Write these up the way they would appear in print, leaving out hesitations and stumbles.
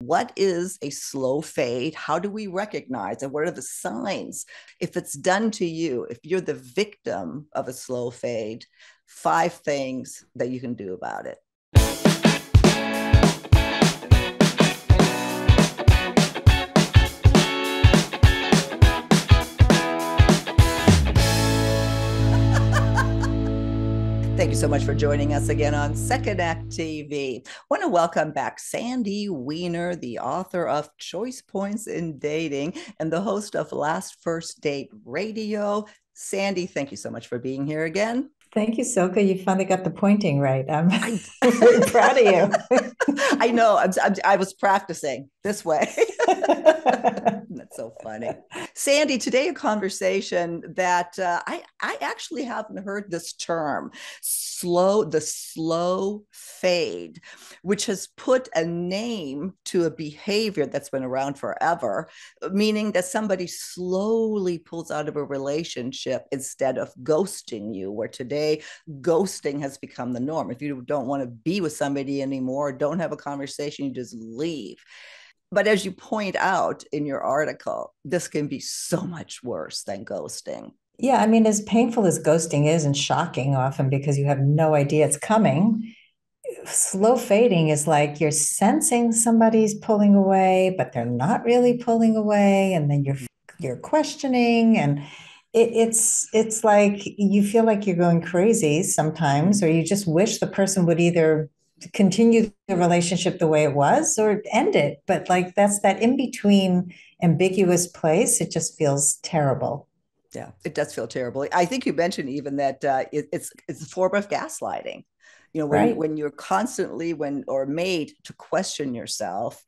What is a slow fade? How do we recognize and what are the signs? If it's done to you, if you're the victim of a slow fade, 5 things that you can do about it. Thank you so much for joining us again on Second Act TV. I want to welcome back Sandy Weiner, the author of Choice Points in Dating and the host of Last First Date Radio. Sandy, thank you so much for being here again. Thank you, Silke. You finally got the pointing right. I'm really proud of you. I know. I was practicing this way. That's so funny. Sandy, today a conversation that I actually haven't heard this term, the slow fade, which has put a name to a behavior that's been around forever, meaning that somebody slowly pulls out of a relationship instead of ghosting you, where today ghosting has become the norm. If you don't want to be with somebody anymore, don't have a conversation, you just leave. But as you point out in your article, this can be so much worse than ghosting. Yeah, I mean, as painful as ghosting is and shocking often because you have no idea it's coming, slow fading is like you're sensing somebody's pulling away, but they're not really pulling away, and then you're questioning, and it's like you feel like you're going crazy sometimes, or you just wish the person would either continue the relationship the way it was or end it. But like that's that in between ambiguous place. It just feels terrible. Yeah, it does feel terrible. I think you mentioned even that it's a form of gaslighting. You know, when Right. when you're constantly made to question yourself,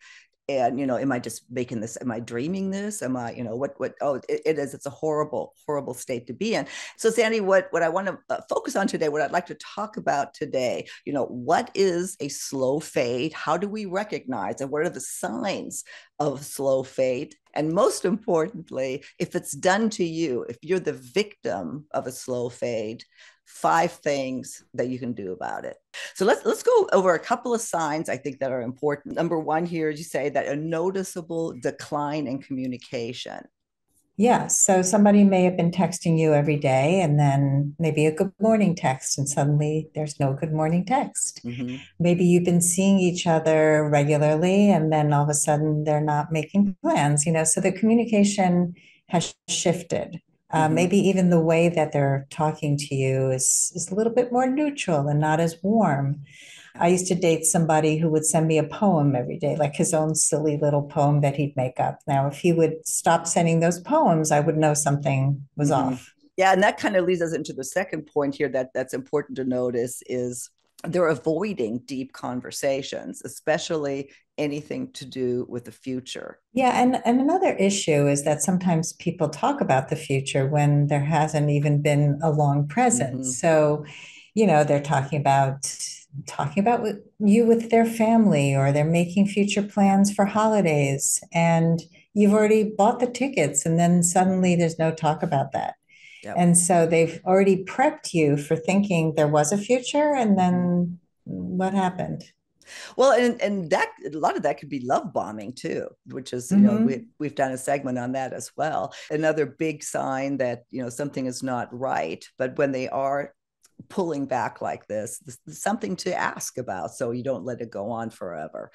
and am I just making this, am I dreaming this, am I, what oh, it is, it's a horrible state to be in. So Sandy, what I want to focus on today, what I'd like to talk about today, what is a slow fade, how do we recognize, and what are the signs of slow fade, and most importantly, if it's done to you, if you're the victim of a slow fade, 5 things that you can do about it. So let's go over a couple of signs I think that are important. Number one here, you say that a noticeable decline in communication. Yeah. So somebody may have been texting you every day and then maybe a good morning text, and suddenly there's no good morning text. Mm-hmm. Maybe you've been seeing each other regularly and then all of a sudden they're not making plans, so the communication has shifted. Mm-hmm. Maybe even the way that they're talking to you is a little bit more neutral and not as warm. I used to date somebody who would send me a poem every day, like his own silly little poem that he'd make up. Now, if he would stop sending those poems, I would know something was Mm-hmm. off. Yeah, and that kind of leads us into the second point here that's important to notice is they're avoiding deep conversations, especially anything to do with the future. Yeah, and another issue is that sometimes people talk about the future when there hasn't even been a long present. Mm-hmm. So, they're talking about you with their family, or they're making future plans for holidays, and you've already bought the tickets, and then suddenly there's no talk about that. Yep. And so they've already prepped you for thinking there was a future, and Mm-hmm. then what happened? Well, and that a lot of that could be love bombing too, which is, Mm-hmm. we've done a segment on that as well. Another big sign that something is not right, but when they are pulling back like this is something to ask about, so you don't let it go on forever.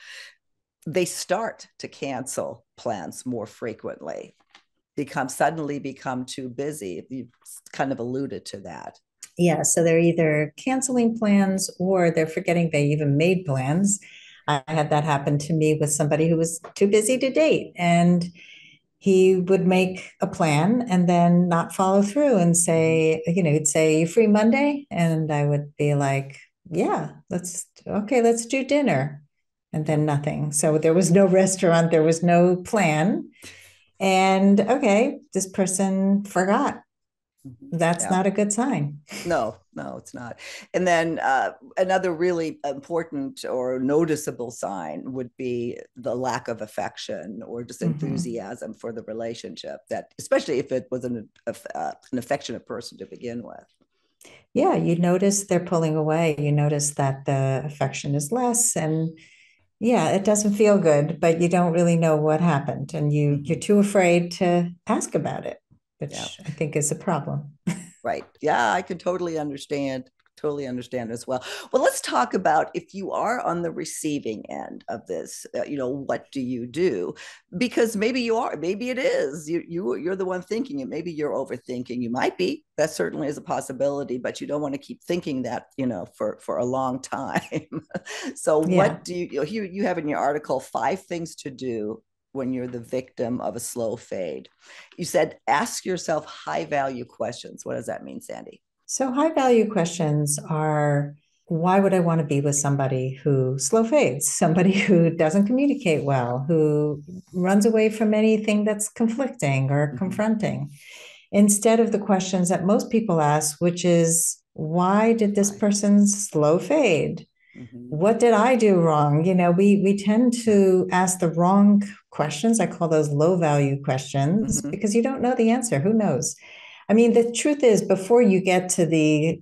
They start to cancel plans more frequently, become too busy. You kind of alluded to that. Yeah, so they're either canceling plans or they're forgetting they even made plans. I had that happen to me with somebody who was too busy to date, and he would make a plan and then not follow through and Mm-hmm. say, he'd say, "You free Monday?" And I would be like, "Yeah, let's do dinner." And Yep. then nothing. So there was no restaurant, there was no plan. And okay, this person forgot. Mm-hmm. That's Yeah. not a good sign. No, it's not. And then another really important or noticeable sign would be the lack of affection or just Mhm. enthusiasm for the relationship, that especially if it was an affectionate person to begin with. Yeah, you notice they're pulling away. You notice that the affection is less, and Yeah, it doesn't feel good, but you don't really know what happened, and you're Mhm. too afraid to ask about it, Yeah. which I think is a problem. Right. Yeah, I can totally understand. Totally understand as well. Well, let's talk about if you are on the receiving end of this, what do you do? Because maybe you are, maybe it is. You're the one thinking it. Maybe you're overthinking. You might be. That certainly is a possibility, but you don't want to keep thinking that, for a long time. So Yeah. what do you have in your article 5 things to do when you're the victim of a slow fade. You said ask yourself high value questions. What does that mean, Sandy? So high value questions are, why would I want to be with somebody who slow fades, somebody who doesn't communicate well, who runs away from anything that's conflicting or Mm-hmm. confronting, instead of the questions that most people ask, which is, why did this Right. person slow fade? Mm-hmm. What did I do wrong? We tend Yeah. to ask the wrong questions. I call those low value questions Mm-hmm. because you don't know the answer. Who knows? I mean, the truth is, before you get to the,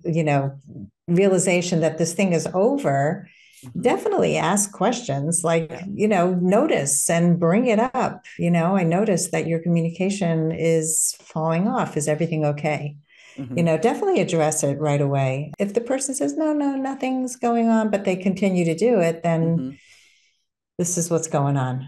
realization that this thing is over, Mm-hmm. definitely ask questions like, Yeah. notice and bring it up. I noticed that your communication is falling off. Is everything okay? Mm-hmm. Definitely address it right away. If the person says, no, no, nothing's going on, but they continue to do it, then Mm-hmm. this is what's going on.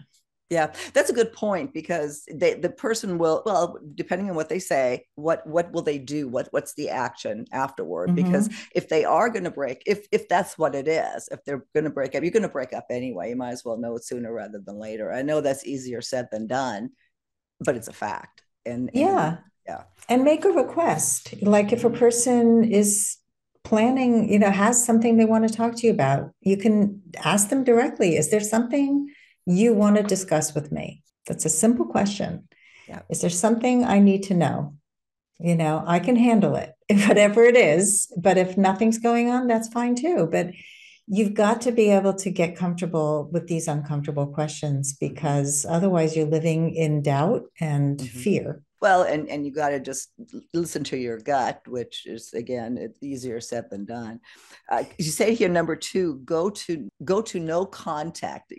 Yeah, that's a good point because the person will, well, depending on what they say, what will they do? What's the action afterward? Because Mm-hmm. if they are going to break, if that's what it is, if they're going to break up, you're going to break up anyway. You might as well know it sooner rather than later. I know that's easier said than done, but it's a fact. And Yeah. yeah. And make a request. Like if a Mm-hmm. person is planning, has something they want to talk to you about, you can ask them directly. Is there something you want to discuss with me? That's a simple question. Yeah. Is there something I need to know? I can handle it, whatever it is. But if nothing's going on, that's fine too. But you've got to be able to get comfortable with these uncomfortable questions Mm-hmm. because otherwise you're living in doubt and Mm-hmm. fear. Well, and you got to just listen to your gut, which is again, it's easier said than done. You say here number 2, go to no contact.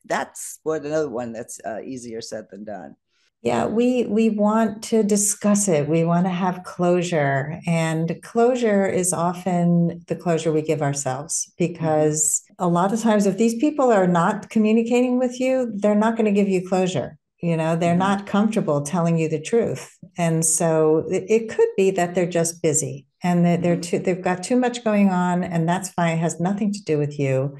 That's what another one that's easier said than done. Yeah, we want to discuss it. We want to have closure, and closure is often the closure we give ourselves Mm-hmm. because a lot of times if these people are not communicating with you, they're not going to give you closure. They're Mm-hmm. not comfortable telling you the truth. And so it could be that they're just busy and that Mm-hmm. they've got too much going on, and that's fine. It has nothing to do with you.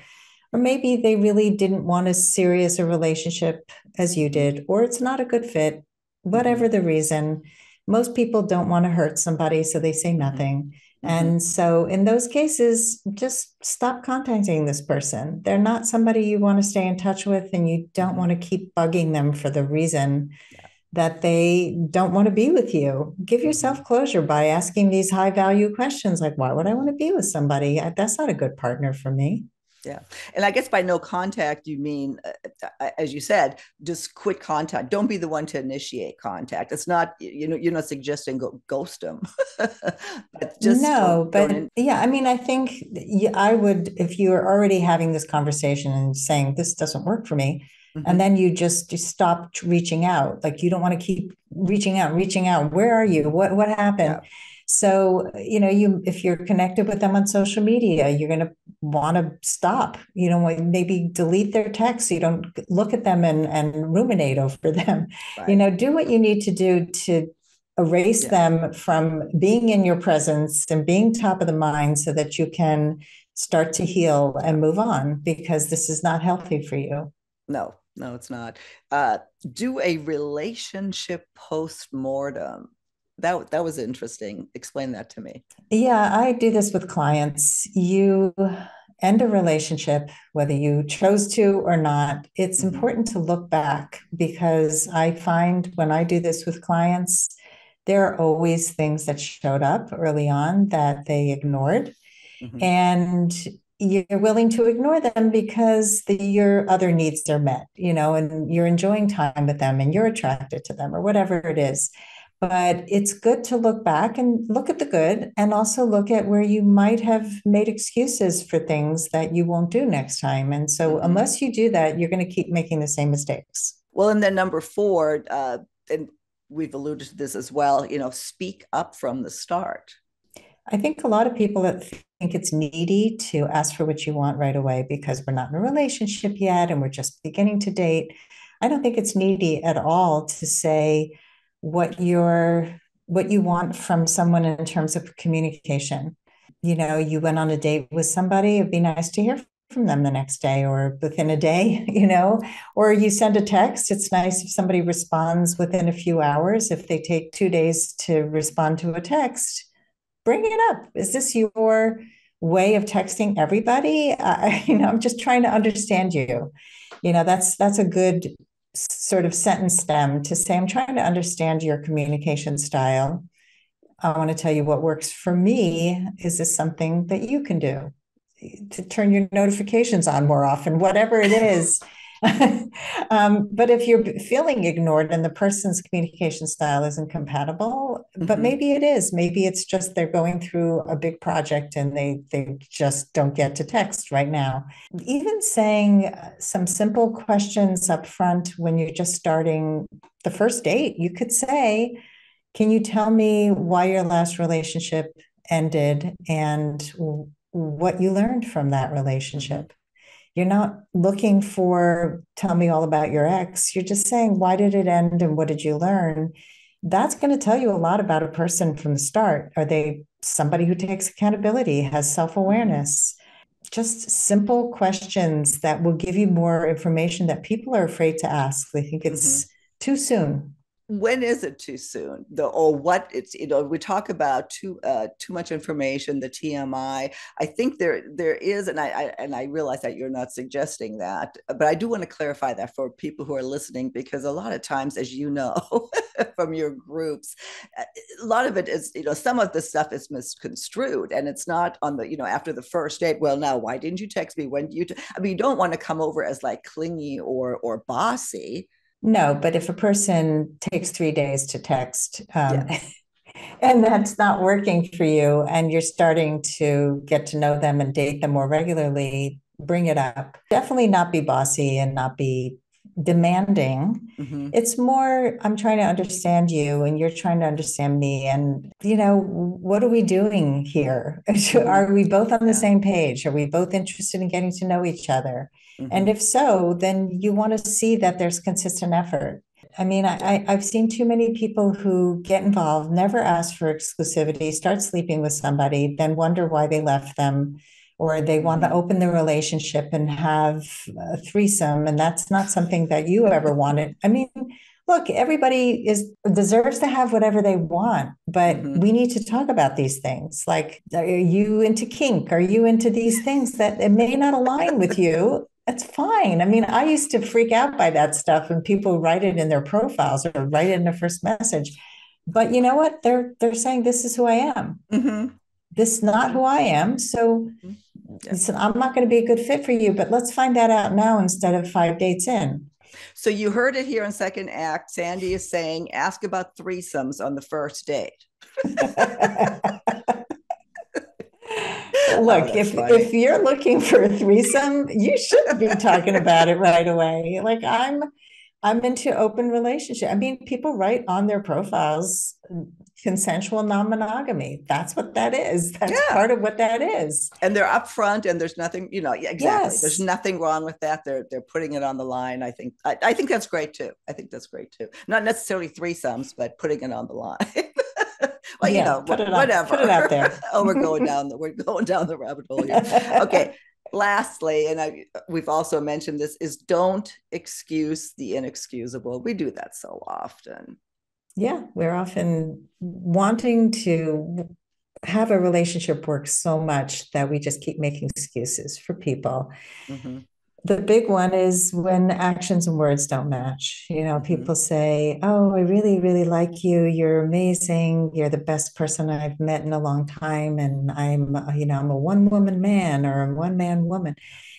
Or maybe they really didn't want as serious a relationship as you Mm-hmm. did, or it's not a good fit, Mm-hmm. whatever the reason. Most people don't want to hurt somebody, so they say Mm-hmm. nothing. Mm-hmm. And so, in those cases, just stop contacting this person. They're not somebody you want to stay in touch with, and you don't Mm-hmm. want to keep bugging them for the reason Yeah. that they don't want to be with you. Give Mm-hmm. yourself closure by asking these high value questions like, why would I want Mm-hmm. to be with somebody? That's not a good partner for me. Yeah. And I guess by no contact, you mean, as you said, just quit contact. Don't be the one to initiate contact. It's not, you're not suggesting ghost them, but just No, don't but yeah, I mean, I think I would, if you are already having this conversation and saying this doesn't work for me, and mm-hmm. then you stop reaching out, like you don't want to keep reaching out. Where are you? What Yeah. happened? So, if you're connected with them on social media, you're going to want to stop, maybe delete their texts. So you don't look at them and ruminate over them. Right. Do what you need to do to erase Yeah. them from being in your presence and being top of the mind so that you can start to heal Yeah. and move on because this is not healthy for you. No, no, it's not. Uh, do a relationship post-mortem. That was interesting. Explain that to me. Yeah, I do this with clients. You end a relationship, whether you chose to or not, it's Mm-hmm. important to look back because I find when I do this with clients, there are always things that showed up early on that they ignored. Mm-hmm. And you're willing to ignore them because your other needs are met, and you're enjoying time with them and you're attracted to them or whatever it is. But it's good to look back and look at the good and also look at where you might have made excuses for things that you won't do next time. And so, Mm-hmm. unless you do that, you're going to keep making the same mistakes. Well, and then number four, and we've alluded to this as well, speak up from the start. I think a lot of people that think it's needy to ask for what you want right away because we're not in a relationship yet and we're just beginning to date. I don't think it's needy at all to say what you're what you want from someone in terms of communication. You went on a date with somebody, it'd be nice to hear from them the next day or within a day, or you send a text. It's nice if somebody responds within a few hours. If they take 2 days to respond to a text, bring it up. Is this your way of texting everybody? I'm just trying to understand you. That's a good sort of sentence stem to say, I'm trying to understand your communication style. I want to tell you what works for me. Is this something that you can do to turn your notifications on more often, whatever it is? But if you're feeling ignored and the person's communication style isn't compatible, but Mm-hmm. maybe it is, maybe it's just they're going through a big project and they just don't get to text right now. Even saying some simple questions up front when you're just starting the first date, you could say, can you tell me why your last relationship ended and what you learned from that Mm-hmm. relationship? You're not looking for, tell me all about your ex. You're just saying, why did it end and what did you learn? That's going to tell you a lot about a person from the start. Are they somebody who takes accountability, has self Mm-hmm. awareness? Just simple questions that will give you more information that people are afraid to ask. They think Mm-hmm. it's too soon. When is it too soon? Or what it's, we talk about too much information, the TMI. I think there is, and I realize that you're not suggesting that, but I do want to clarify that for people who are listening, because a lot of times, as you know, from your groups, a lot of it is, some of the stuff is misconstrued, and it's not on the, after the first date. Well, now why didn't you text me when you? I mean, you don't want to come over as like clingy or bossy. No, but if a person takes 3 days to text, Yes. and that's not working for you, and you're starting to get to know them and date them more regularly, bring it up. Definitely not be bossy and not be demanding. Mm-hmm. It's more, I'm trying to understand you and you're trying to understand me. And, what are we doing here? Mm-hmm. Are we both on the Yeah. same page? Are we both interested in getting to know each other? And Mm-hmm. if so, then you want to see that there's consistent effort. I mean, Yeah. I've seen too many people who get involved, never ask for exclusivity, start sleeping with somebody, then wonder why they left them, or they want to Mm-hmm. open the relationship and have a threesome, and that's not something that you ever wanted. I mean, look, everybody deserves to have whatever they want, but Mm-hmm. we need to talk about these things. Like, are you into kink? Are you into these things that it may not align with you? That's fine. I mean, I used to freak out by that stuff when people write it in their profiles or write it in their first message. But you know what? They're saying this is who I am. Mm-hmm. This is not who I am. So Mm-hmm. Yeah. listen, I'm not going to be a good fit for you, but let's find that out now instead of 5 dates in. So you heard it here in second act. Sandy is saying, ask about threesomes on the first date. Oh, Look, that's if funny. you're looking for a threesome, you should be talking about it right away. Like I'm into open relationship. I mean, people write on their profiles consensual non-monogamy. That's what that is. That's Yeah. part of what that is. And they're upfront, and there's nothing, yeah, exactly. There's Yes. nothing wrong with that. They're putting it on the line. I think that's great too. I think that's great too. Not necessarily threesomes, but putting it on the line. Well, Yeah, put it out whatever. there. Oh, we're going down the rabbit hole here. Okay. Lastly, and we've also mentioned this, is don't excuse the inexcusable. We do that so often. Yeah, we're often wanting to have a relationship work so much that we just keep making excuses for people. Mm-hmm. The big one is when actions and words don't match. Mm-hmm. People say, oh, I really, really like you. You're amazing. You're the best person I've met in a long time. And I'm a one woman man or a one man woman.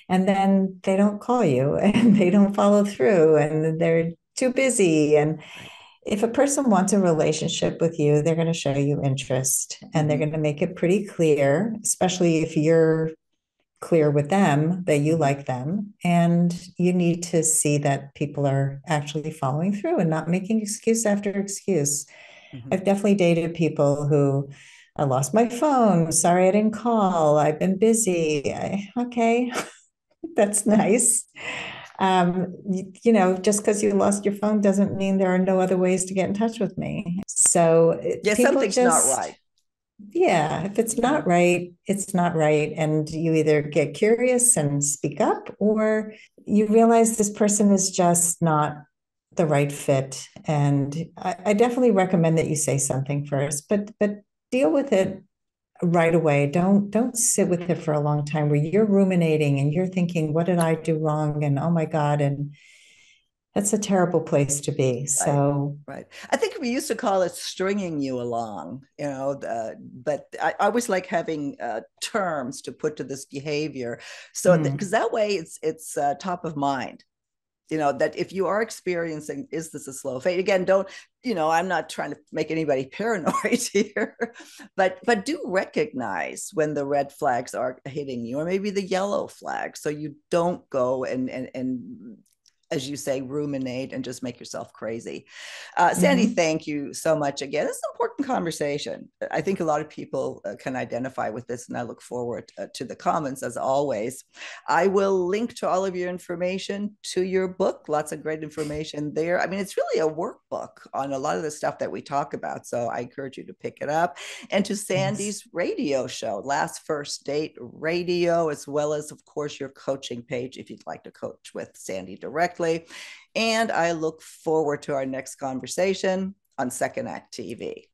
And then they don't call you and they don't follow through and they're too busy. And Right. If a person wants a relationship with you, they're going to show you interest and they're Mm-hmm. going to make it pretty clear, especially if you're clear with them that you Mm-hmm. like them. And you need to see that people are actually following through and not making excuse after excuse. Mm-hmm. I've definitely dated people who, I lost my phone. Sorry, I didn't call. I've been busy. Okay, that's nice. Just because you lost your phone doesn't mean there are no other ways to get in touch with me. So Yeah, people something's not just, right. yeah, if it's Mm-hmm. not right, it's not right. And you either get curious and speak up, or you realize this person is just not the right fit. And I definitely recommend that you say something first, but deal with it right away. Don't sit with it for a long time where you're ruminating and you're thinking, what did I do wrong? And oh my God. And that's a terrible place to be. Right. So Right. I think we used to call it stringing you along, but I always like having terms to put to this behavior. So, because that way it's top of mind, that if you are experiencing, is this a slow fade? Again, don't, I'm not trying to make anybody paranoid here, but do recognize when the red flags are hitting you, or maybe the yellow flag, so you don't go and as you say, ruminate and just make yourself crazy. Sandy, mhm. thank you so much again. It's an important conversation. I think a lot of people can identify with this, and I look forward to the comments as always. I will link to all of your information to your book. Lots of great information there. I mean, it's really a workbook on a lot of the stuff that we talk about. So I encourage you to pick it up. And to Thanks. Sandy's radio show, Last First Date Radio, as well as, of course, your coaching page if you'd like to coach with Sandy directly. And I look forward to our next conversation on Second Act TV.